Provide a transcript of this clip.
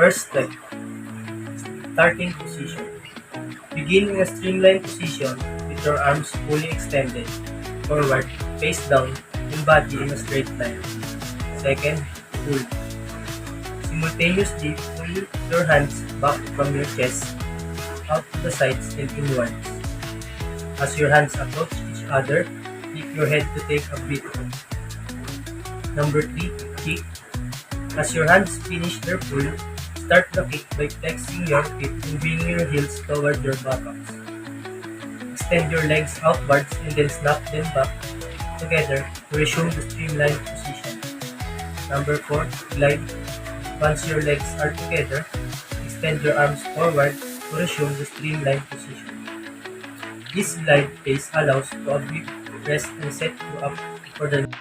First step, starting position. Begin in a streamlined position with your arms fully extended, forward, face down, and body in a straight line. Second, pull. Simultaneously pull your hands back from your chest, out to the sides and inwards. As your hands approach each other, lift your head to take a breath. Number 3, kick. As your hands finish their pull, start the kick by flexing your feet and bringing your heels toward your buttocks. Extend your legs outwards and then snap them back together to resume the streamlined position. Number 4, glide. Once your legs are together, extend your arms forward to resume the streamlined position. This glide pace allows for a brief rest and set you up for the